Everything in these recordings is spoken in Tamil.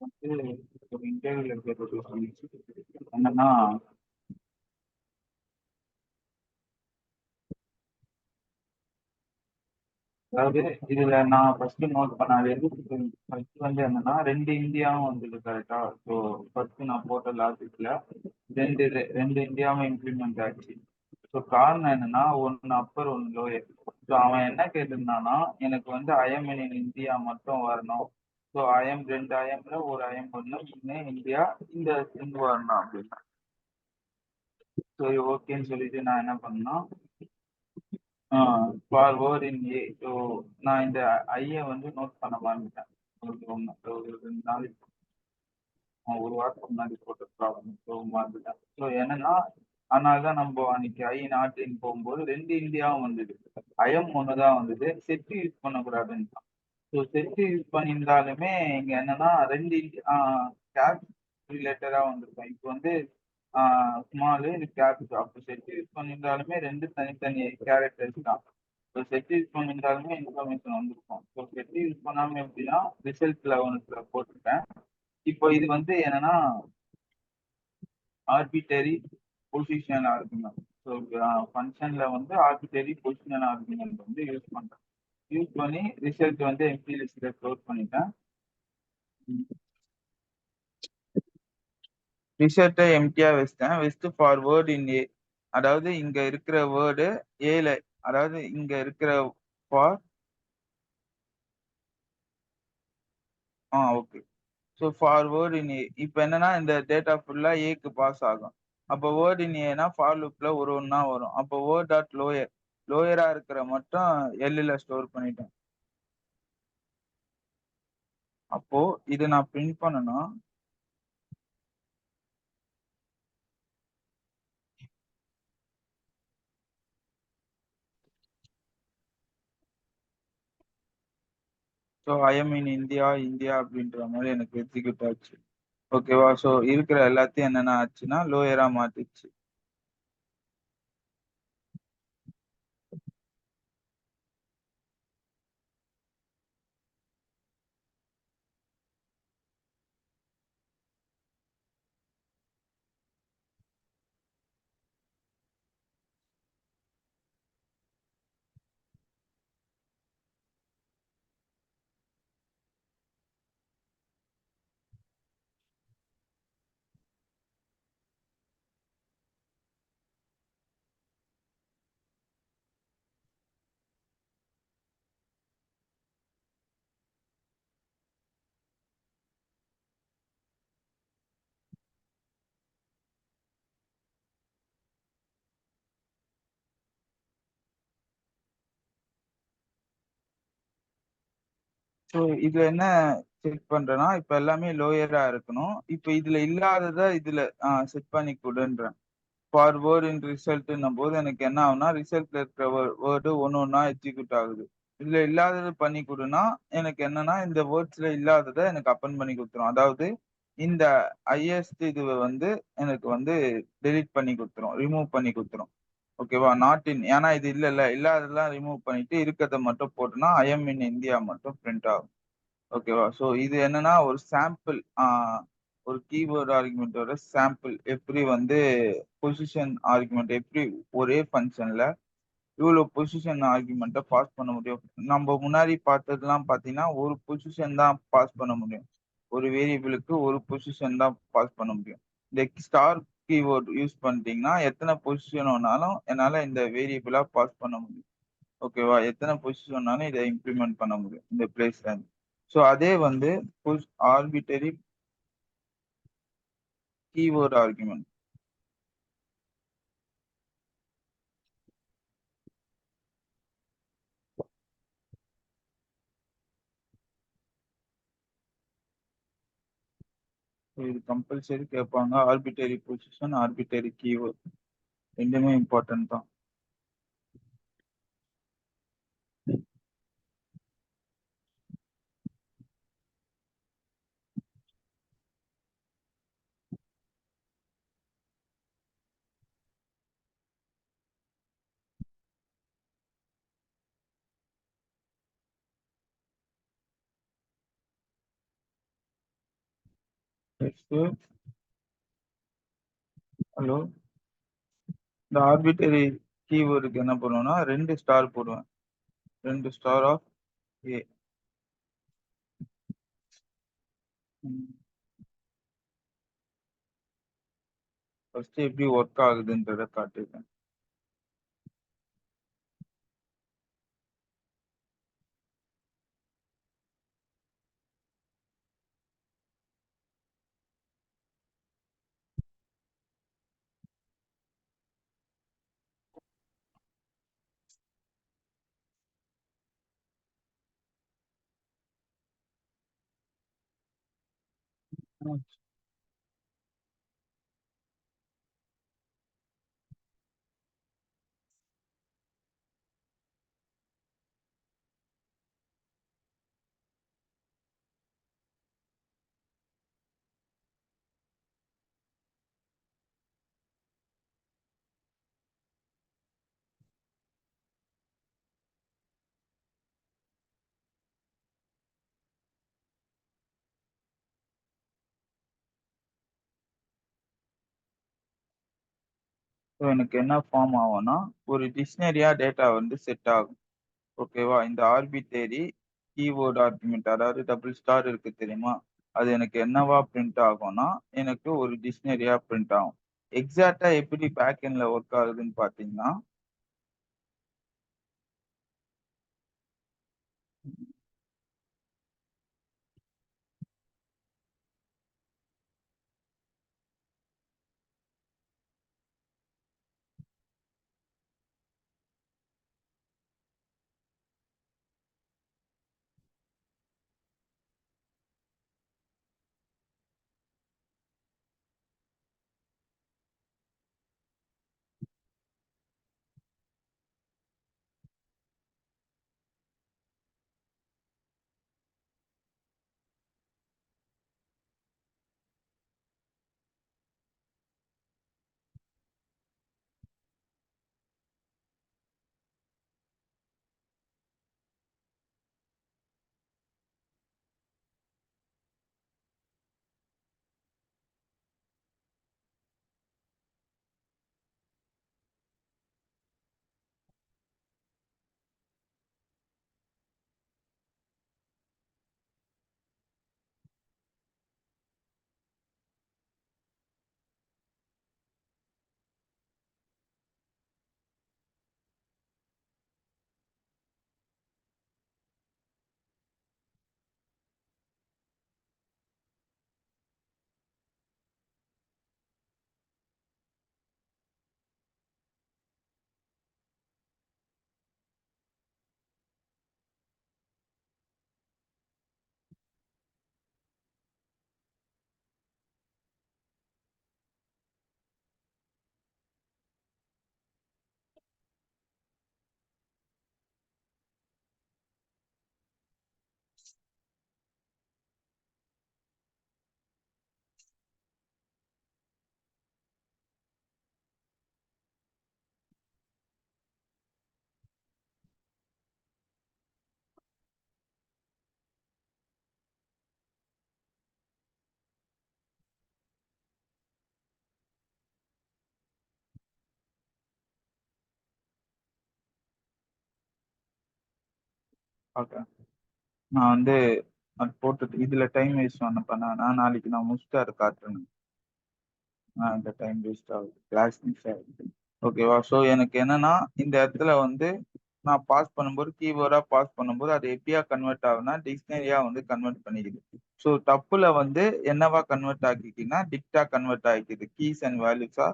வந்து ஒரு இன்டர்வியூல கேட்டது சொல்லிச்சு. என்னன்னா, அதாவது இதுல நான் ஃபர்ஸ்ட் நோட் பண்ண எதுக்கு ஃபர்ஸ்ட் வந்து என்னன்னா, ரெண்டு இந்தியாவும் வந்தது கரெக்டா. ஸோ ஃபர்ஸ்ட் நான் போட்ட லாஜிக்ல ரெண்டு இந்தியாவும் இம்ப்ளிமெண்ட் ஆச்சு. ஸோ காரணம் என்னன்னா, ஒன்னு அப்பர் ஒன்னு லோயர். ஸோ அவன் என்ன கேட்டிருந்தானா, எனக்கு வந்து ஐஎம் இன் இந்தியா மட்டும் வரணும். ஸோ ஐஎம் ரெண்டு ஐஎம்ல ஒரு ஐஎம் வரணும், இன்னும் இந்தியா இந்த சிங் வரணும் அப்படின்னா. சரி ஓகேன்னு சொல்லிட்டு நான் என்ன பண்ணேன்னா, ஃபார்வர்ட் இன் ஏ. ஸோ நான் இந்த ஐயை வந்து நோட் பண்ண மறந்துட்டேன். ஒரு 2 நாளைக்கு, ஒரு வாரத்துக்கு முன்னாடி போட்ட ப்ராப்ளம். ஸோ மறந்துட்டேன். ஸோ என்னன்னா, அதனால தான் நம்ம அன்னைக்கு ஐ நாட்டின் போகும்போது ரெண்டு இந்தியாவும் வந்தது. ஐஎம் ஒன்று தான் வந்தது. செட்டு யூஸ் பண்ணக்கூடாதுன்னு. ஸோ செட் யூஸ் பண்ணியிருந்தாலுமே இங்க என்னன்னா ரெண்டு கேப் ரிலேட்டடா வந்திருக்கும். இப்போ வந்து ஸ்மாலு இது கேப். அப்போ செட் யூஸ் பண்ணியிருந்தாலுமே ரெண்டு தனித்தனி கேரக்டர்ஸ் தான். ஸோ செட் யூஸ் பண்ணியிருந்தாலுமே இன்ஃபர்மேஷன் வந்திருக்கும். ஸோ செட் யூஸ் பண்ணாம எப்படின்னா ரிசல்ட்ல ஒன்று போட்டிருக்கேன். இப்போ இது வந்து என்னன்னா ஆர்பிட்டரி பொசிஷன் ஆர்குமெண்ட். ஸோ ஃபங்க்ஷன்ல வந்து ஆர்பிட்டரி பொசிஷன் ஆர்குமெண்ட் வந்து யூஸ் பண்றேன். யூஸ் பண்ணி ரிசல்ட் வந்து எம்டி லிஸ்ட்ல ஸ்டோர் பண்ணிட்டேன். ரிசல்ட்டை எம்டியா வச்சுட்டு ஃபார்வர்ட் இன் ஏ. அதாவது இங்க இருக்கிற வேர்டு ஏல, அதாவது இங்க இருக்கிற for okay. So forward in a இப்போ என்னன்னா இந்த டேட்டா ஃபுல்லா ஏக்கு பாஸ் ஆகும். அப்போ வேர்ட் இன் ஏனா ஃபார் லூப்ல ஒரு ஒன்றா வரும். அப்போ வேர்ட் டாட் லோயர், லோயரா இருக்கிற மட்டும் எல்ல ஸ்டோர் பண்ணிட்டேன். அப்போ இதை நான் பிரிண்ட் பண்ணணும். So I'm in India India அப்படின்ற மாதிரி எனக்கு எக்ஸிக்யூட் ஆச்சு. ஓகேவா. ஸோ இருக்கிற எல்லாத்தையும் என்னென்ன ஆச்சுன்னா லோயரா மாத்திச்சு. ஸோ இதுல என்ன செக் பண்றேன்னா, இப்ப எல்லாமே லோயரா இருக்கணும். இப்ப இதுல இல்லாததை இதுல செட் பண்ணி கொடுன்றேன். ஃபார்வர்ட் இன் ரிசல்ட்னும் போது எனக்கு என்ன ஆகும்னா, ரிசல்ட்ல இருக்கிற வேர்டு ஒன்னு ஒன்னா எக்ஸிக்யூட் ஆகுது. இதுல இல்லாதது பண்ணி கொடுனா எனக்கு என்னன்னா இந்த வேர்ட்ஸ்ல இல்லாததை எனக்கு அப்பன் பண்ணி கொடுத்துரும். அதாவது இந்த ஹையஸ்ட் இதுவை வந்து எனக்கு வந்து டெலீட் பண்ணி கொடுத்துரும், ரிமூவ் பண்ணி கொடுத்துரும். ஓகேவா. நாட் இன், ஏன்னா இது இல்ல இல்லாததெல்லாம் ரிமூவ் பண்ணிட்டு இருக்கிறத மட்டும் போட்டுனா ஐஎம் இன் இந்தியா மட்டும் பிரிண்ட் ஆகும். ஓகேவா. ஸோ இது என்னன்னா ஒரு சாம்பிள், ஒரு கீவேர்டு ஆர்குமெண்ட்டோட சாம்பிள். எப்படி வந்து பொசிஷன் ஆர்குமெண்ட் எப்படி ஒரே ஃபங்க்ஷன்ல இவ்வளவு பொசிஷன் ஆர்குமெண்ட்டை பாஸ் பண்ண முடியும். நம்ம முன்னாடி பார்த்ததுலாம் பார்த்தீங்கன்னா ஒரு பொசிஷன் தான் பாஸ் பண்ண முடியும். ஒரு வேரியபிளுக்கு ஒரு பொசிஷன் தான் பாஸ் பண்ண முடியும். இந்த ஸ்டார் கீவேர்டு யூஸ் பண்ணிட்டீங்கன்னா எத்தனை பொசிஷன் வேணாலும் என்னால இந்த வேரியபிளா பாஸ் பண்ண முடியும். ஓகேவா. எத்தனை பொசிஷன் வேணாலும் இதை இம்ப்ளிமெண்ட் பண்ண முடியும் இந்த பிளேஸ்ல இருந்து. ஸோ அதே வந்து ஆர்பிட்டரி கீவேர்டு ஆர்குமெண்ட். இது கம்பல்சரி கேட்பாங்க. ஆர்பிட்டரி பொசிஷன், ஆர்பிட்டரி கீவேர்டு ரெண்டுமே இம்பார்ட்டன்ட் தான். ஹலோ, இந்த ஆர்பிட்டரி கீவேர்டுக்கு என்ன பண்ணுவேன்னா 2 ஸ்டார் போடுவேன். 2 ஸ்டார் ஆஃப் ஏ. ஃபர்ஸ்ட் எப்படி ஒர்க் ஆகுதுன்றத காட்டுறேன். ஸோ எனக்கு என்ன ஃபார்ம் ஆகும்னா ஒரு டிக்ஷனரியா டேட்டா வந்து செட் ஆகும். ஓகேவா? இந்த ஆர்பிட்டரி கீவேர்ட் ஆர்குமெண்ட், அதாவது டபுள் ஸ்டார் இருக்கு தெரியுமா? அது எனக்கு என்னவா பிரிண்ட் ஆகும்னா எனக்கு ஒரு டிக்ஷனரியா பிரிண்ட் ஆகும். எக்ஸாக்டா எப்படி பேக் எண்ட்ல ஒர்க் ஆகுதுன்னு பாத்தீங்கன்னா, ஓகே, நான் வந்து அது போட்டுட்டு இதுல டைம் வேஸ்ட் பண்ணேன்னா நாளைக்கு நான் முடிச்சுட்டு அதை காட்டுறேன். இந்த டைம் வேஸ்ட் ஆகுது, கிளாஸ் மிஸ் ஆகுது. ஓகேவா? ஸோ எனக்கு என்னன்னா இந்த இடத்துல வந்து நான் பாஸ் பண்ணும்போது கீவேர்டா பாஸ் பண்ணும்போது அது எப்படியா கன்வெர்ட் ஆகுனா டிக்ஷனரியா வந்து கன்வெர்ட் பண்ணிக்குது. ஸோ டப்புல வந்து என்னவா கன்வெர்ட் ஆக்கிக்குன்னா டிக்டா கன்வெர்ட் ஆகிக்குது. கீஸ் அண்ட் வேல்யூஸா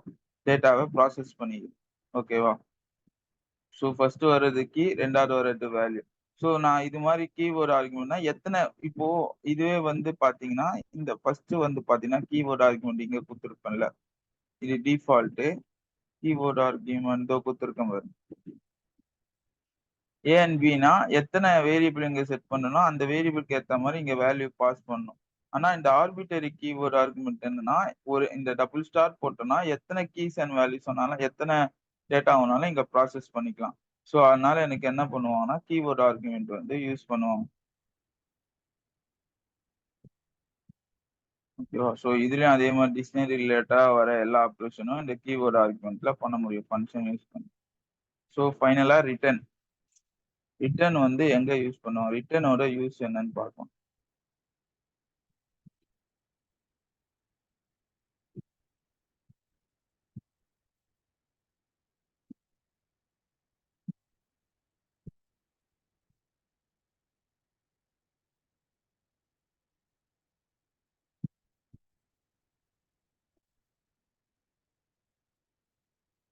டேட்டாவை ப்ராசஸ் பண்ணிக்குது. ஓகேவா? ஸோ ஃபர்ஸ்ட் வர்றது கீ, ரெண்டாவது வர்றது வேல்யூ. ஸோ நான் இது மாதிரி கீவேர்ட் ஆர்குமெண்ட்னா எத்தனை இப்போ இதுவே வந்து பாத்தீங்கன்னா இந்த ஃபர்ஸ்ட் வந்து பாத்தீங்கன்னா கீவேர்ட் ஆர்குமெண்ட் இங்க கொடுத்துருப்பேன்ல, இது டிஃபால்ட்டு. கீபோர்ட் ஆர்குமெண்ட் இதோ கொடுத்துருக்கேன் பாரு. ஏ அண்ட் பினா எத்தனை வேரியபிள் இங்க செட் பண்ணணும், அந்த வேரியபிளுக்கு ஏத்த மாதிரி இங்க வேல்யூ பாஸ் பண்ணணும். ஆனா இந்த ஆர்பிட்டரி கீவேர்ட் ஆர்குமெண்ட் என்னன்னா ஒரு இந்த டபுள் ஸ்டார் போட்டோம்னா எத்தனை கீஸ் அண்ட் வேல்யூ சொன்னாலும் எத்தனை டேட்டா ஆனாலும் இங்க ப்ராசஸ் பண்ணிக்கலாம். ஸோ அதனால எனக்கு என்ன பண்ணுவாங்கன்னா கீபோர்ட் ஆர்குமெண்ட் வந்து யூஸ் பண்ணுவாங்க. ஓகேவா? ஸோ இதுலயும் அதே மாதிரி டிக்ஷனரி ரிலேட்டடா வர எல்லா ஆப்ரேஷனும் இந்த கீவேர்ட் ஆர்குமெண்ட்ல பண்ண முடியும் ஃபங்க்ஷன் யூஸ் பண்ணி. ஸோ ஃபைனலா ரிட்டர்ன். ரிட்டர்ன் வந்து எங்க யூஸ் பண்ணுவோம்? ரிட்டர்னோட யூஸ் என்னன்னு பார்ப்போம்.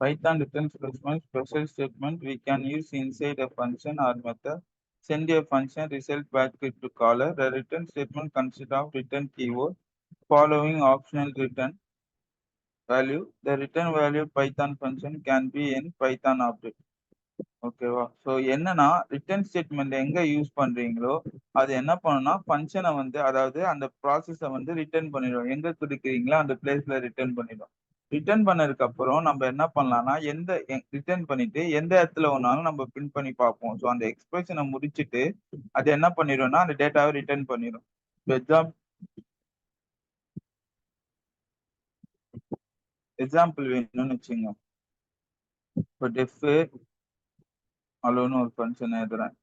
Python returns response special statement we can use inside a function or method. Send a function result back to caller. The return statement consists of return keyword following optional return value. The return value Python function can be in Python object. ஓகேவா? ஸோ என்னன்னா ரிட்டர்ன் ஸ்டேட்மெண்ட் எங்க யூஸ் பண்றீங்களோ அது என்ன பண்ணும்னா ஃபங்க்ஷனை வந்து அதாவது அந்த ப்ராசஸை வந்து ரிட்டர்ன் பண்ணிடும். எங்க கொடுக்குறீங்களோ அந்த பிளேஸ்ல ரிட்டர்ன் பண்ணிடும். ரிட்டர்ன் பண்ணதுக்கு அப்புறம் நம்ம என்ன பண்ணலாம்னா ரிட்டர்ன் பண்ணிட்டு எந்த இடத்துல ஒன்னாலும் நம்ம பிரிண்ட் பண்ணி பார்ப்போம். ஸோ அந்த எக்ஸ்பிரஷனை முடிச்சுட்டு அது என்ன பண்ணிடும்னா அந்த டேட்டாவை ரிட்டர்ன் பண்ணிடும். எக்ஸாம்பிள் வேணும்னு வச்சுங்க. இப்போ டெஃப் அலோன்னு ஒரு ஃபங்க்ஷன் எழுதுறேன்.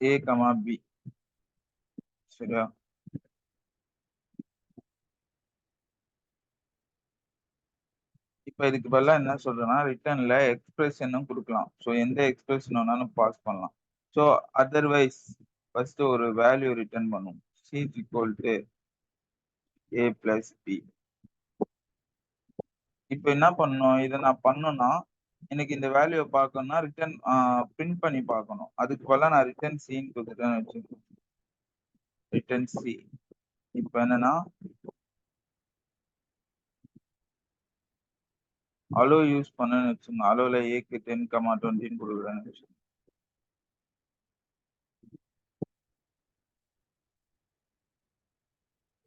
ஏ கமா பி, சரியா? இப்ப இதுக்கு பதிலா என்ன சொல்றேன்னா ரிட்டர்ன்ல எக்ஸ்பிரஷனும் கொடுக்கலாம். ஸோ எந்த எக்ஸ்பிரஷன் வேணாலும் பாஸ் பண்ணலாம். ஸோ அதர்வைஸ் ஃபர்ஸ்ட் ஒரு வேல்யூ ரிட்டர்ன் பண்ணும். C equal to A plus B. இப்போ என்ன பண்ணணும்? இதை நான் பண்ணணும்னா எனக்கு இந்த வேல்யூவை பார்க்கணும்னா ரிட்டர்ன் பிரிண்ட் பண்ணி பார்க்கணும். அதுக்கு பதிலா நான் ரிட்டர்ன் சின்னு கொடுத்துட்டேன்னு வச்சுக்கோங்க. Return C. இப்போ என்னன்னா அலோ யூஸ் பண்ணணும்னு வச்சுக்கோங்க. அலோல ஏக்கு 10,20 கொடுக்குறேன்னு வச்சுக்கோங்க.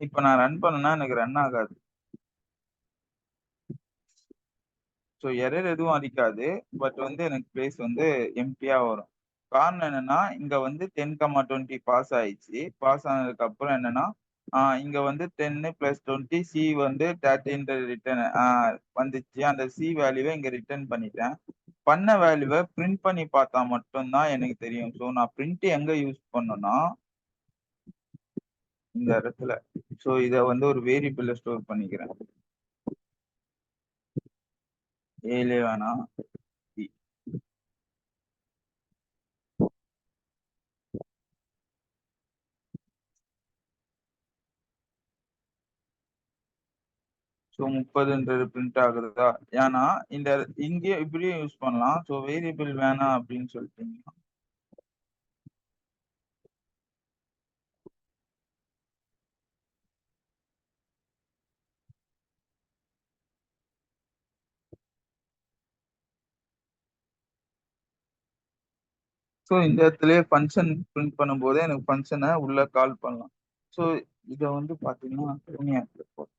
இப்போ நான் ரன் பண்ணனா எனக்கு ரன் ஆகாது. ஸோ எரர் எதுவும் அடிக்காது. பட் வந்து எனக்கு பிளேஸ் வந்து எம்டியா வரும். காரணம் என்னன்னா இங்க வந்து 10,20 பாஸ் ஆயிடுச்சு. பாஸ் ஆனதுக்கு அப்புறம் என்னன்னா இங்க வந்து 10 பிளஸ் 20 சி வந்து 30 ரிட்டர்ன் வந்துச்சு. அந்த சி வேல்யூவை இங்க ரிட்டர்ன் பண்ணிட்டேன். பண்ண வேல்யூவை பிரிண்ட் பண்ணி பார்த்தா மட்டும்தான் எனக்கு தெரியும். ஸோ நான் பிரிண்ட் எங்க யூஸ் பண்ணணும்னா இந்த இடத்துல. ஸோ இதை வந்து ஒரு வேரியபிள்ல ஸ்டோர் பண்ணிக்கிறேன். ஏலே வேணாம், பி. ஸோ 30ன்றது பிரிண்ட் ஆகுறதா? ஏன்னா இந்த இங்கே இப்படியும் யூஸ் பண்ணலாம். ஸோ வேரியபிள் வேணாம் அப்படின்னு சொல்லிட்டீங்கன்னா ஸோ இந்த இடத்துலயே ஃபங்க்ஷன் பிரிண்ட் பண்ணும்போதே எனக்கு ஃபங்க்ஷனை உள்ள கால் பண்ணலாம். ஸோ இதை வந்து பார்த்தீங்கன்னா தனியா இருக்கும்.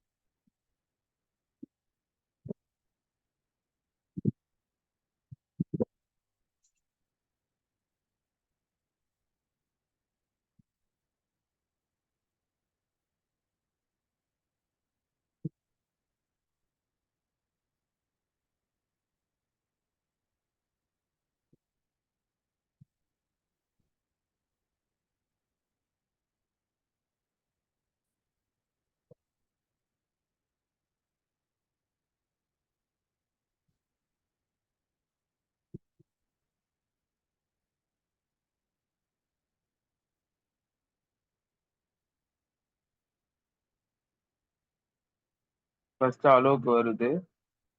ஃபர்ஸ்ட் அலோக்கு வருது.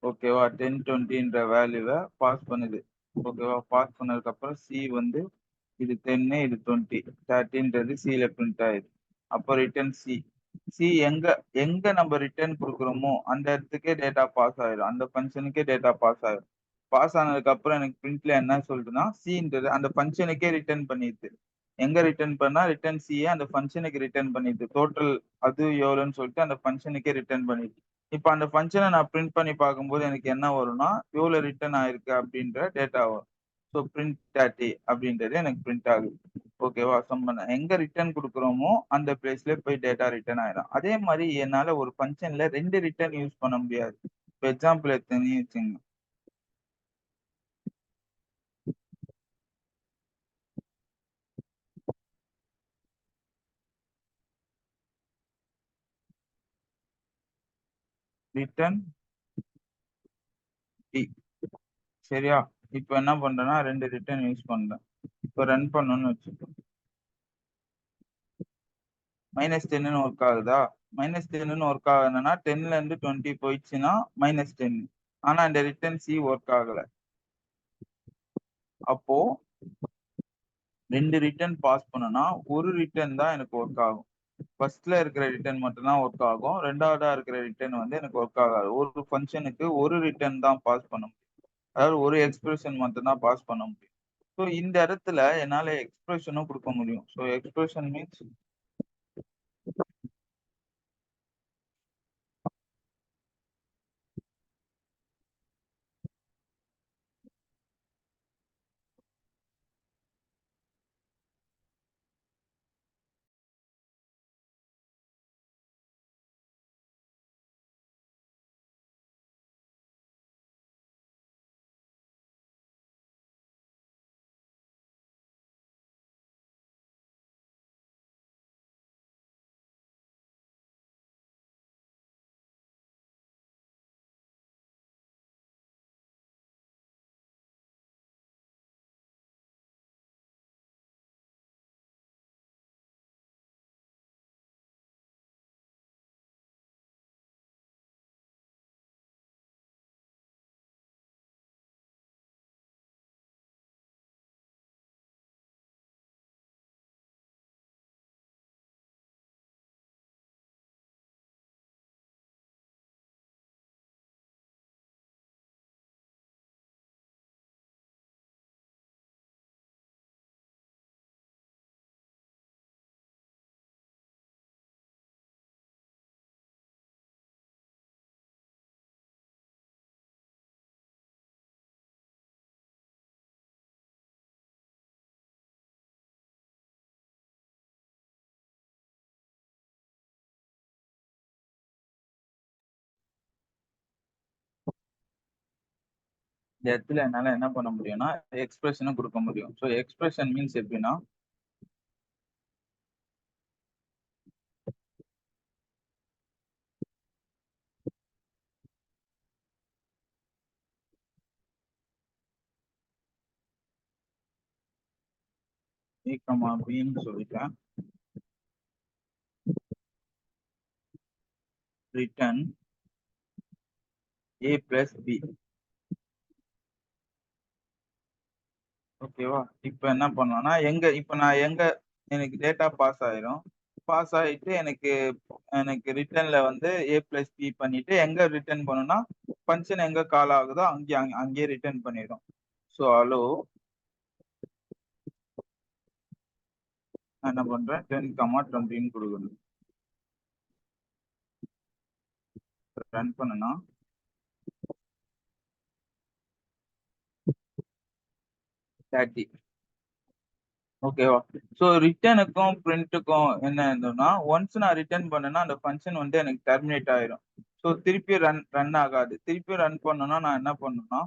ஓகேவா? 1020ன்ற வேல்யூவை பாஸ் பண்ணுது. ஓகேவா? பாஸ் பண்ணதுக்கு அப்புறம் சி வந்து இது 10 இது 20 13ன்றது சில பிரிண்ட் ஆயிடுது. அப்போ ரிட்டர்ன் சி. சி எங்க எங்க நம்ம ரிட்டர்ன் கொடுக்குறோமோ அந்த இடத்துக்கே டேட்டா பாஸ் ஆயிடும். அந்த ஃபங்க்ஷனுக்கே டேட்டா பாஸ் ஆயிடும். பாஸ் ஆனதுக்கு அப்புறம் எனக்கு பிரிண்ட்ல என்ன சொல்றதுன்னா சின்றது அந்த ஃபங்க்ஷனுக்கே ரிட்டர்ன் பண்ணிடுது. எங்க ரிட்டர்ன் பண்ணா ரிட்டர்ன் சியை அந்த ஃபங்க்ஷனுக்கு ரிட்டர்ன் பண்ணிடுது. டோட்டல் அது எவ்வளோன்னு சொல்லிட்டு அந்த ஃபங்க்ஷனுக்கே ரிட்டர்ன் பண்ணிடுது. இப்போ அந்த ஃபங்க்ஷனை நான் பிரிண்ட் பண்ணி பார்க்கும்போது எனக்கு என்ன வரும்னா எவ்வளோ ரிட்டர்ன் ஆயிருக்கு அப்படின்ற டேட்டா வரும். ஸோ பிரிண்ட் 30 அப்படின்றது எனக்கு பிரிண்ட் ஆகுது. ஓகேவா? சம் பண்ண எங்க ரிட்டர்ன் குடுக்குறோமோ, அந்த பிளேஸ்ல போய் டேட்டா ரிட்டர்ன் ஆயிரும். அதே மாரி என்னால ஒரு ஃபங்ஷன்ல 2 ரிட்டர்ன் யூஸ் பண்ண முடியாது. இப்ப எக்ஸாம்பிள் எடுத்தீங்கன்னு வச்சுக்கங்க. ரிட்டர்ன் டி சரியா? இப்ப என்ன பண்றேன்னா 2 ரிட்டர்ன் யூஸ் பண்றேன். இப்ப ரன் பண்ணணும்னு வச்சுக்கோ. -10ன்னு ஒர்க் ஆகுதா? -10ன்னு ஒர்க் ஆகுதுன்னா 10ல இருந்து 20 போயிடுச்சுன்னா -10. ஆனா இந்த ரிட்டர்ன் சி ஒர்க் ஆகல. அப்போ 2 ரிட்டர்ன் பாஸ் பண்ணனா, ஒரு ரிட்டர்ன் தான் எனக்கு ஒர்க் ஆகும். ஃபர்ஸ்ட்ல இருக்கிற ரிட்டர்ன் மட்டும் தான் ஒர்க் ஆகும். 2வதா இருக்கிற ரிட்டர்ன் வந்து எனக்கு ஒர்க் ஆகாது. ஒரு ஃபங்ஷனுக்கு ஒரு ரிட்டர்ன் தான் பாஸ் பண்ண முடியும். அதாவது ஒரு எக்ஸ்பிரஷன் மட்டும் தான் பாஸ் பண்ண முடியும். ஸோ இந்த இடத்துல என்னால எக்ஸ்பிரஷனும் குடுக்க முடியும். ஸோ எக்ஸ்பிரஷன் மீன்ஸ் இந்த இடத்துல என்னால என்ன பண்ண முடியும்னா, எக்ஸ்பிரஷனும் குடுக்க முடியும். ஸோ எக்ஸ்பிரஷன் மீன்ஸ் எப்படின்னா, A, Bன்னு சொல்லிட்டேன். Return A plus B. ஓகேவா? இப்ப என்ன பண்ணலாம்னா, இப்ப நான் எங்க எனக்கு டேட்டா பாஸ் ஆயிரும். பாஸ் ஆயிட்டு எனக்கு எனக்கு ரிட்டர்ன்ல வந்து A பிளஸ் B பண்ணிட்டு எங்க ரிட்டர்ன் பண்ணும்னா, ஃபங்ஷன் எங்க கால் ஆகுதோ அங்கேயே ரிட்டர்ன் பண்ணிடும். ஸோ அலோ நான் என்ன பண்றேன் 10, 20ன்னு குடுக்கணும். ரன் பண்ணுனா 30. ஓகேவா? ஸோ ரிட்டர்னுக்கும் பிரிண்ட்டுக்கும் என்ன இருந்ததுன்னா, ஒன்ஸ் நான் ரிட்டர்ன் பண்ணேன்னா, அந்த ஃபங்ஷன் வந்து எனக்கு டெர்மினேட் ஆயிரும். ஸோ திருப்பி ரன் ரன் ஆகாது. திருப்பி ரன் பண்ணணும்னா நான் என்ன பண்ணணும்னா,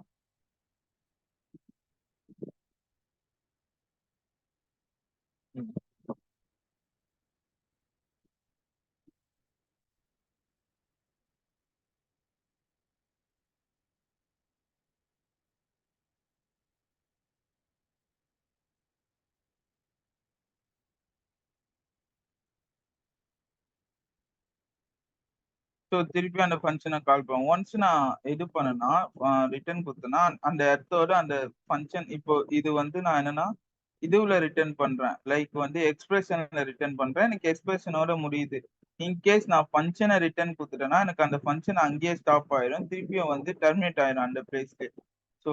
ஸோ திருப்பி அந்த ஃபங்ஷன கால் பண்ணுவோம். ஒன்ஸ் நான் இது பண்ணேன்னா, ரிட்டர்ன் குடுத்தேன்னா, அந்த இடத்தோட அந்த ஃபங்ஷன் இப்போ இது வந்து நான் என்னன்னா, இதுவுல ரிட்டர்ன் பண்றேன். லைக் வந்து எக்ஸ்பிரஷன்ல ரிட்டர்ன் பண்றேன். எனக்கு எக்ஸ்பிரஷனோட முடியுது. இன்கேஸ் நான் ஃபங்ஷன ரிட்டர்ன் குடுத்துட்டேன்னா, எனக்கு அந்த ஃபங்ஷன் அங்கேயே ஸ்டாப் ஆயிரும். திருப்பியும் வந்து டெர்மினேட் ஆயிரும் அந்த பிளேஸ்லயே. ஸோ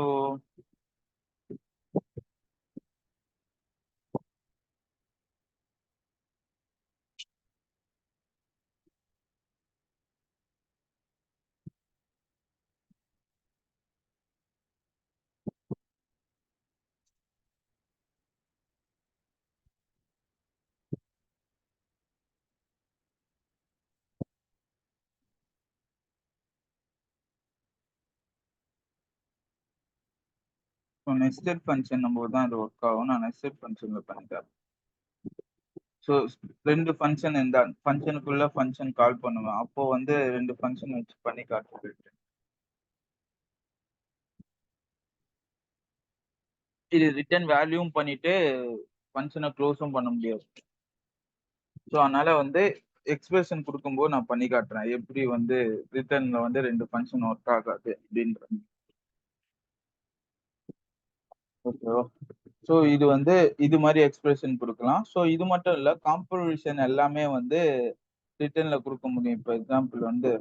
ஸோ நெஸ்டட் ஃபங்க்ஷன் போது தான் இது ஒர்க் ஆகும். நான் நெஸ்டட் ஃபங்க்ஷன்ல பண்ணிட்டேன். ஸோ ரெண்டு ஃபங்க்ஷன் இந்த ஃபங்க்ஷனுக்குள்ள ஃபங்க்ஷன் கால் பண்ணுவேன். அப்போ வந்து ரெண்டு ஃபங்க்ஷன் வச்சு பண்ணி காட்டுறது. இது ரிட்டர்ன் வேல்யூவும் பண்ணிட்டு ஃபங்க்ஷனை க்ளோஸும் பண்ண முடியாது. ஸோ அதனால வந்து எக்ஸ்பிரஷன் கொடுக்கும்போது நான் பண்ணி காட்டுறேன் எப்படி வந்து ரிட்டர்ன்ல வந்து ரெண்டு ஃபங்க்ஷன் ஒர்க் ஆகாது அப்படின்ற. ஓகேவா? ஸோ இது வந்து இது மாதிரி எக்ஸ்பிரஷன் கொடுக்கலாம். ஸோ இது மட்டும் இல்ல, காம்போசிஷன் எல்லாமே வந்து ரிட்டர்ன்ல கொடுக்க முடியும். இப்போ எக்ஸாம்பிள் வந்து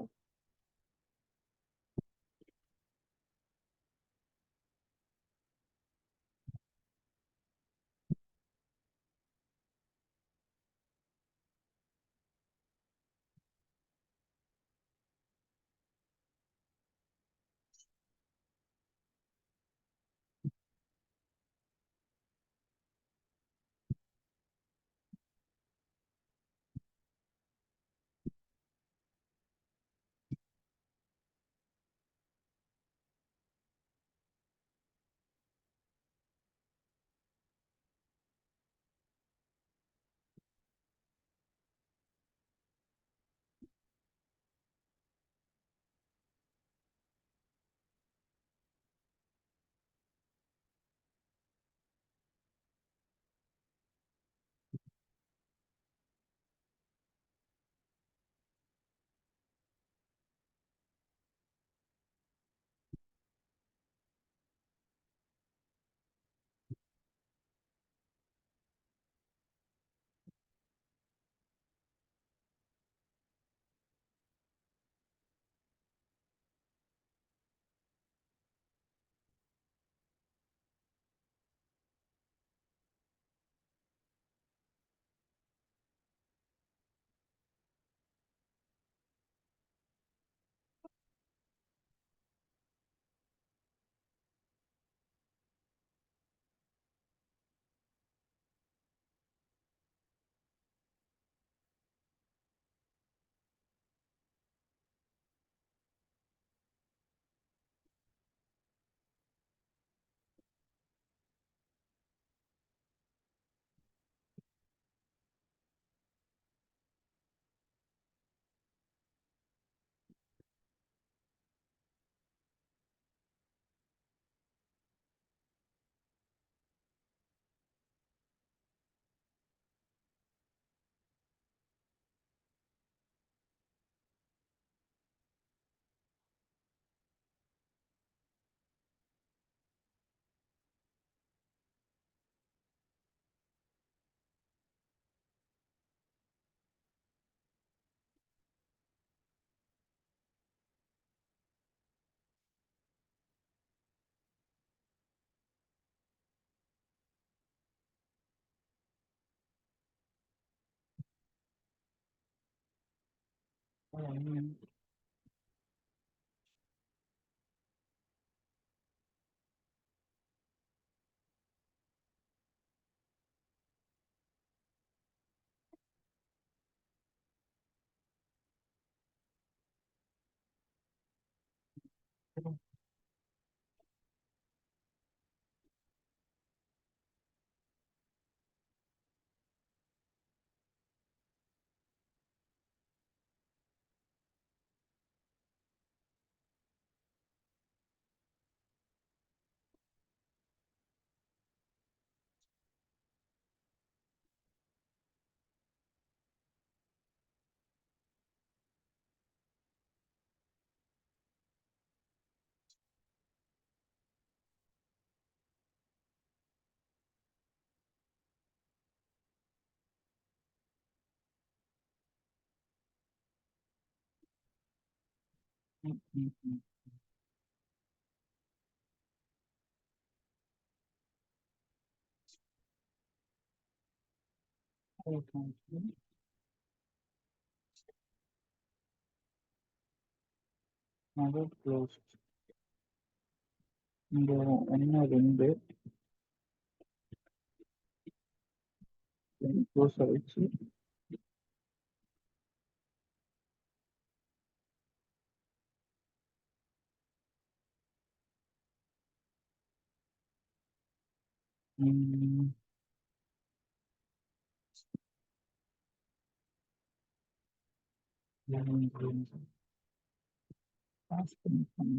க்ளோஸ் இந்த ஒன்று ரெண்டு க்ளோஸ் ஆயிடுச்சு. ம், pass பண்ணி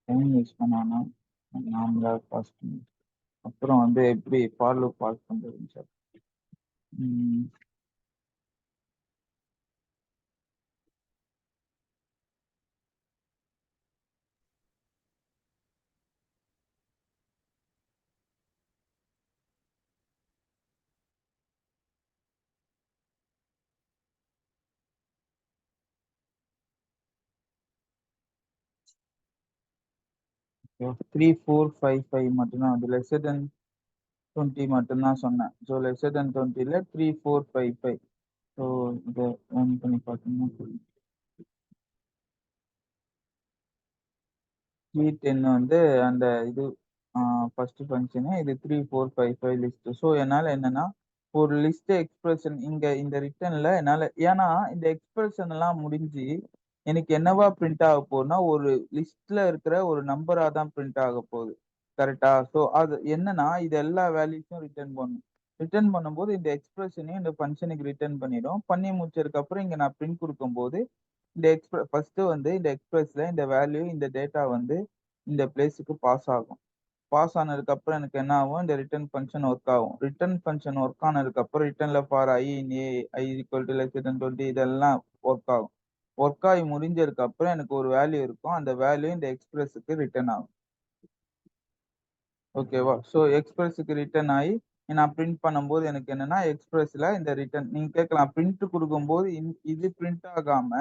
டைம் யூஸ் பண்ணானா நார்மலா பாஸ் பண்ணி அப்புறம் வந்து எப்படி ஃபார் பாஸ் பண்றதுன்னு சார். ம், 3455 மட்டும்தான் வந்து லெஸ்ஸர் தென் 20 மட்டும்தான் சொன்னேன். ஸோ லெஸ்ஸர் தென் 20ல 3455. ஸோ இதை ரன் பண்ணி பார்த்தீங்கன்னா G10 வந்து அந்த இது ஃபர்ஸ்ட் ஃபங்க்ஷனு இது 3455 லிஸ்ட். ஸோ என்னால என்னன்னா ஒரு லிஸ்ட் எக்ஸ்பிரஷன் இங்க இந்த ரிட்டர்ன்ல என்னால ஏன்னா இந்த எக்ஸ்பிரஷன் எல்லாம் முடிஞ்சு எனக்கு என்னவா பிரிண்ட் ஆக போகுதுன்னா ஒரு லிஸ்ட்ல இருக்கிற ஒரு நம்பரா தான் பிரிண்ட் ஆக போகுது. கரெக்டா? ஸோ அது என்னன்னா இது எல்லா வேல்யூஸும் ரிட்டர்ன் பண்ணும். ரிட்டர்ன் பண்ணும்போது இந்த எக்ஸ்பிரஷனையும் இந்த ஃபங்க்ஷனுக்கு ரிட்டர்ன் பண்ணிடும். பண்ணி முடிச்சதுக்கு அப்புறம் இங்க நான் பிரிண்ட் கொடுக்கும்போது இந்த ஃபர்ஸ்ட் வந்து இந்த எக்ஸ்பிரஸ்ல இந்த வேல்யூ இந்த டேட்டா வந்து இந்த பிளேஸுக்கு பாஸ் ஆகும். பாஸ் ஆனதுக்கு அப்புறம் எனக்கு என்ன ஆகும் இந்த ரிட்டர்ன் ஃபங்க்ஷன் ஒர்க் ஆகும். ரிட்டர்ன் ஃபங்க்ஷன் ஒர்க் ஆனதுக்கு அப்புறம் ரிட்டர்ன்ல for i in a i equal to less than 20 இதெல்லாம் ஒர்க் ஆகும். ஒர்க் ஆகி முடிஞ்சதுக்கு அப்புறம் எனக்கு ஒரு வேல்யூ இருக்கும். அந்த வேல்யூ இந்த எக்ஸ்பிரஸ்க்கு ரிட்டர்ன் ஆகும். ஓகேவா? ஸோ எக்ஸ்பிரஸ்க்கு ரிட்டர்ன் ஆயி நான் பிரிண்ட் பண்ணும்போது எனக்கு என்னன்னா எக்ஸ்பிரஸ்ல இந்த ரிட்டர்ன் நீங்க கேட்கலாம் பிரிண்ட் குடுக்கும்போது இது பிரிண்ட் ஆகாம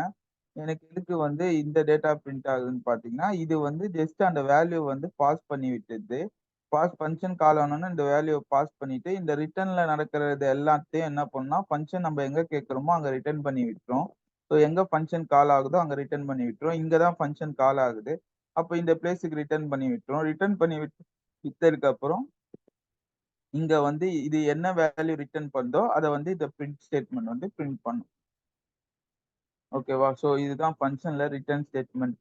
எனக்கு எதுக்கு வந்து இந்த டேட்டா பிரிண்ட் ஆகுதுன்னு பார்த்தீங்கன்னா, இது வந்து ஜஸ்ட் அந்த வேல்யூ வந்து பாஸ் பண்ணி விட்டுருது. பாஸ் ஃபங்ஷன் கால் ஆனோனே இந்த வேல்யூவ பாஸ் பண்ணிட்டு, இந்த ரிட்டர்ன்ல நடக்கிறது எல்லாத்தையும் என்ன பண்ணும்னா, ஃபங்ஷன் நம்ம எங்க கேட்கிறோமோ அங்க ரிட்டர்ன் பண்ணி விட்டுரும். ஸோ எங்க ஃபங்ஷன் கால் ஆகுதோ அங்க ரிட்டர்ன் பண்ணி விட்டுரும். இங்க தான் ஃபங்ஷன் கால் ஆகுது. அப்ப இந்த பிளேஸ்க்கு ரிட்டர்ன் பண்ணி விட்டுரும். ரிட்டர்ன் பண்ணி விட்டதுக்கு அப்புறம், இங்க வந்து இது என்ன வேல்யூ ரிட்டர்ன் பண்ணுதோ, அத வந்து இந்த பிரிண்ட் ஸ்டேட்மெண்ட் வந்து பிரிண்ட் பண்ணும். ஓகேவா? ஸோ இதுதான் ஃபங்ஷன்ல ரிட்டர்ன் ஸ்டேட்மெண்ட்.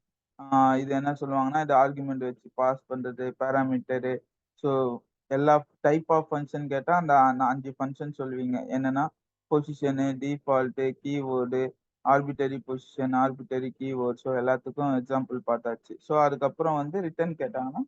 இது என்ன சொல்லுவாங்கன்னா, இது ஆர்குமென்ட் வச்சு பாஸ் பண்றது, பாராமீட்டரு. ஸோ எல்லா டைப் ஆஃப் ஃபங்ஷன் கேட்டா அந்த 5 ஃபங்ஷன் சொல்லுவீங்க. என்னன்னா, position, default, keyword, arbitrary position, arbitrary keyword. So எல்லாத்துக்கும் எக்ஸாம்பிள் பார்த்தாச்சு. ஸோ அதுக்கப்புறம் வந்து ரிட்டர்ன் கேட்டாங்கன்னா,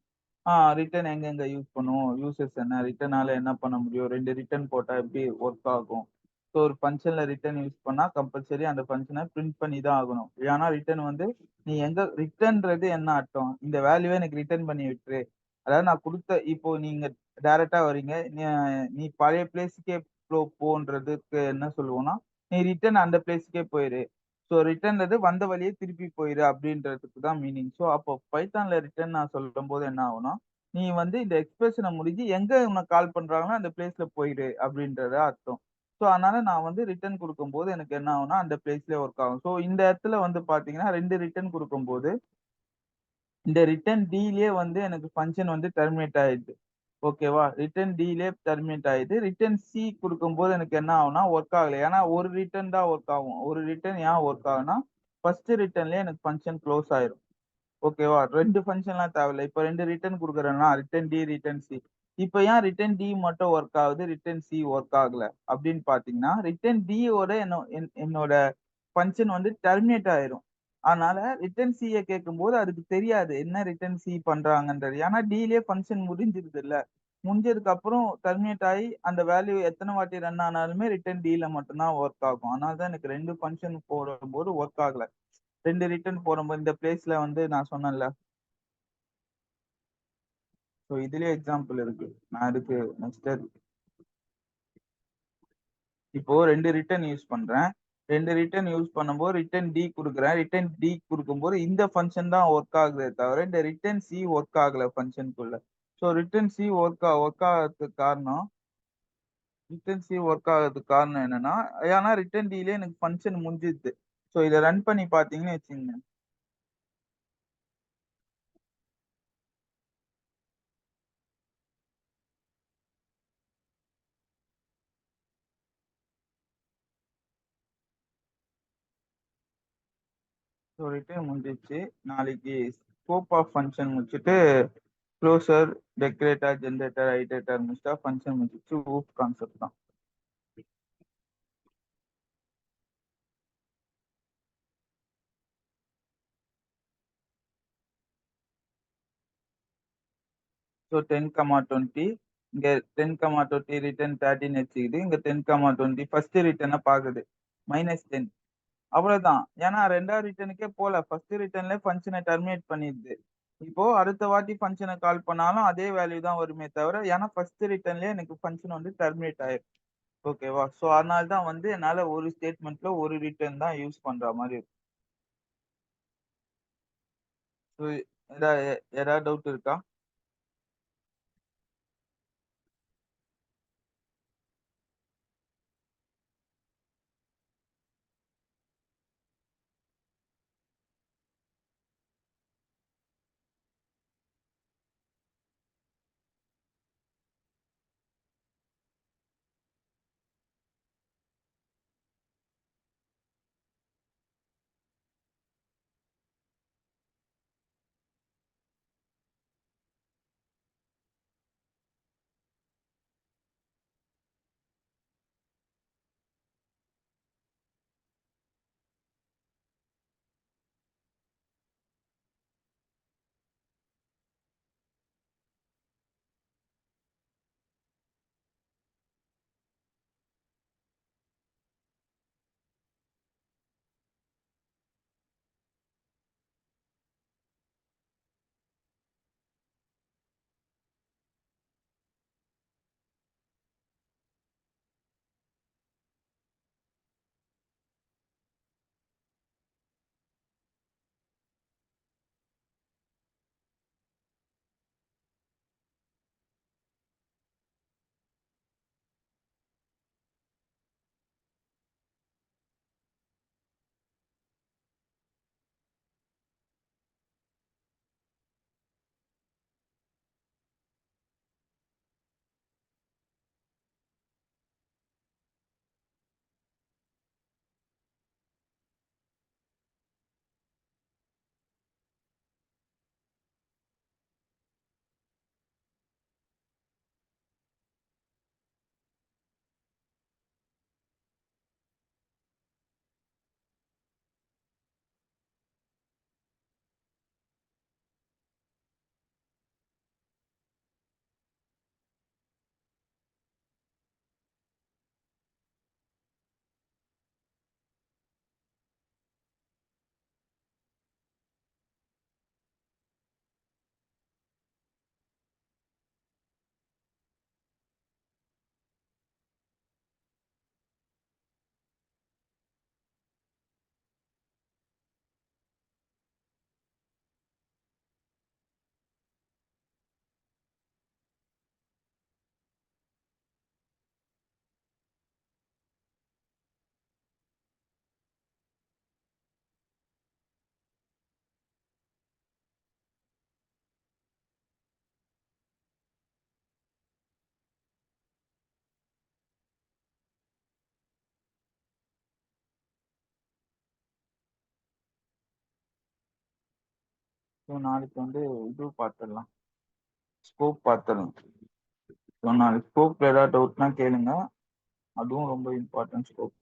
ரிட்டர்ன் எங்கெங்க யூஸ் பண்ணுவோம்? யூசஸ் என்ன? ரிட்டர்னால என்ன பண்ண முடியும்? 2 ரிட்டர்ன் போட்டா எப்படி ஒர்க் ஆகும்? ஸோ ஒரு ஃபங்ஷன்ல ரிட்டர்ன் யூஸ் பண்ணா கம்பல்சரி அந்த ஃபங்ஷன பிரிண்ட் பண்ணி தான் ஆகணும். ஏன்னா ரிட்டர்ன் வந்து நீ எங்க ரிட்டர்ன்றது என்ன அர்த்தம்? இந்த வேல்யூவ எனக்கு ரிட்டர்ன் பண்ணி விட்டுரு. அதாவது நான் குடுத்த இப்போ நீங்க டைரக்ட்டா வரீங்க. நீ பழைய பிளேஸ்க்கே போன்றதுக்கு என்ன சொல்லுவோம்னா, நீ ரிட்டர்ன் அந்த பிளேஸ்க்கே போயிரு. ஸோ ரிட்டர்ன்றது வந்த வழியே திருப்பி போயிரு அப்படின்றதுக்கு தான் மீனிங். ஸோ அப்போ பைத்தான்ல ரிட்டர்ன் நான் சொல்லும்போது என்ன ஆகும்னா, நீ வந்து இந்த எக்ஸ்பிரஷன முடிஞ்சு எங்க உன்ன கால் பண்றாங்களோ அந்த பிளேஸ்ல போயிரு அப்படின்றது அர்த்தம். ஸோ அதனால நான் வந்து ரிட்டர்ன் குடுக்கும்போது எனக்கு என்ன ஆகும்னா, அந்த பிளேஸ்லயே ஒர்க் ஆகும். ஸோ இந்த இடத்துல வந்து பார்த்தீங்கன்னா 2 ரிட்டர்ன் குடுக்கும்போது, இந்த ரிட்டர்ன் டீலயே வந்து எனக்கு ஃபங்ஷன் வந்து டெர்மினேட் ஆயிடுது. ஓகேவா? ரிட்டர்ன் டீலயே டெர்மினேட் ஆயிடுது. ரிட்டர்ன் சி குடுக்கும்போது எனக்கு என்ன ஆகும்னா, ஒர்க் ஆகல. ஏன்னா ஒரு ரிட்டர்ன் தான் ஒர்க் ஆகும். ஒரு ரிட்டர்ன் ஏன் ஒர்க் ஆகும்னா, ஃபர்ஸ்ட் ரிட்டர்ன்லயே எனக்கு ஃபங்ஷன் குளோஸ் ஆயிரும். ஓகேவா? 2 ஃபங்ஷன்லாம் தேவையில்ல. இப்ப 2 ரிட்டர்ன் குடுக்குறேன்னா, ரிட்டர்ன் டி, ரிட்டர்ன் சி. இப்ப ஏன் ரிட்டர்ன் டி மட்டும் ஒர்க் ஆகுது, ரிட்டர்ன் சி ஒர்க் ஆகல அப்படின்னு பார்த்தீங்கன்னா, ரிட்டர்ன் டி யோட என்னோட ஃபங்ஷன் வந்து டெர்மினேட் ஆயிரும். அதனால ரிட்டர்ன் சிய கேட்கும்போது அதுக்கு தெரியாது. என்ன ரிட்டர்ன் சி பண்றாங்கன்றது. ஏன்னா டிலயே ஃபங்ஷன் முடிஞ்சிருதுல்ல. முடிஞ்சதுக்கு அப்புறம் டெர்மினேட் ஆயி அந்த வேல்யூ எத்தன வாட்டி ரன் ஆனாலுமே ரிட்டர்ன் டில மட்டும் தான் ஒர்க் ஆகும். அதனால தான் எனக்கு 2 ஃபங்ஷன் போடும்போது ஒர்க் ஆகல. 2 ரிட்டர்ன் போடும்போது இந்த பிளேஸ்ல வந்து நான் சொன்னேன்ல. ஸோ இதுலயே எக்ஸாம்பிள் இருக்கு. நான் அதுக்கு நெக்ஸ்ட் இப்போ 2 ரிட்டர்ன் யூஸ் பண்றேன். 2 ரிட்டர்ன் யூஸ் பண்ணும்போது ரிட்டர்ன் டி குடுக்குறேன். ரிட்டர்ன் டி குடுக்கும்போது இந்த ஃபங்ஷன் தான் ஒர்க் ஆகுதே தவிர, இந்த ரிட்டர்ன் சி ஒர்க் ஆகல ஃபங்ஷனுக்குள்ள. ஸோ ரிட்டர்ன் சி ஒர்க் ஆகாததுக்கு காரணம் என்னன்னா, ஏன்னா ரிட்டர்ன் டிலயே எனக்கு ஃபங்ஷன் முடிஞ்சிருது. ஸோ இத ரன் பண்ணி பார்த்தீங்கன்னு வச்சுக்கங்க. ஸோ ரிட்டர்ன் முடிஞ்சிச்சு. நாளைக்கு ஸ்கோப் ஆஃப் ஃபங்க்ஷன் முடிச்சுட்டு க்ளோசர், டெக்கரேட்டர், ஜென்ரேட்டர், ஐட்ரேட்டர் முடிச்சிட்டா ஃபங்க்ஷன் முடிச்சிச்சு. ஊப் கான்செப்ட் தான். ஸோ 10,20 இங்க 10,20 ரிட்டர்ன் 13 வச்சுக்கிது. இங்க 10,20 ஃபர்ஸ்ட் ரிட்டர்னை பாக்குது -10. அவ்வளவுதான். ஏன்னா ரெண்டாவது ரிட்டர்னுக்கே போல, ஃபர்ஸ்ட் ரிட்டர்ன்ல ஃபங்க்ஷனை டெர்மினேட் பண்ணிடுது. இப்போ அடுத்த வாட்டி ஃபங்க்ஷனை கால் பண்ணாலும் அதே வேல்யூ தான் வருமே தவிர, ஏன்னா ஃபர்ஸ்ட் ரிட்டர்ன்லயே எனக்கு ஃபங்க்ஷன் வந்து டெர்மினேட் ஆயிடும். ஓகேவா? ஸோ அதனால தான் வந்து என்னால ஒரு ஸ்டேட்மெண்ட்ல ஒரு ரிட்டர்ன் தான் யூஸ் பண்ற மாதிரி இருக்கும். ஸோ ஏதாவது டவுட் இருக்கா? ஸோ நாளைக்கு வந்து இது பார்த்துடலாம், ஸ்கோப் பார்த்துடலாம். ஸோ நாளைக்கு ஸ்கோப்ல ஏதாவது டவுட்னா கேளுங்க. அதுவும் ரொம்ப இம்பார்ட்டன்ட் ஸ்கோப்.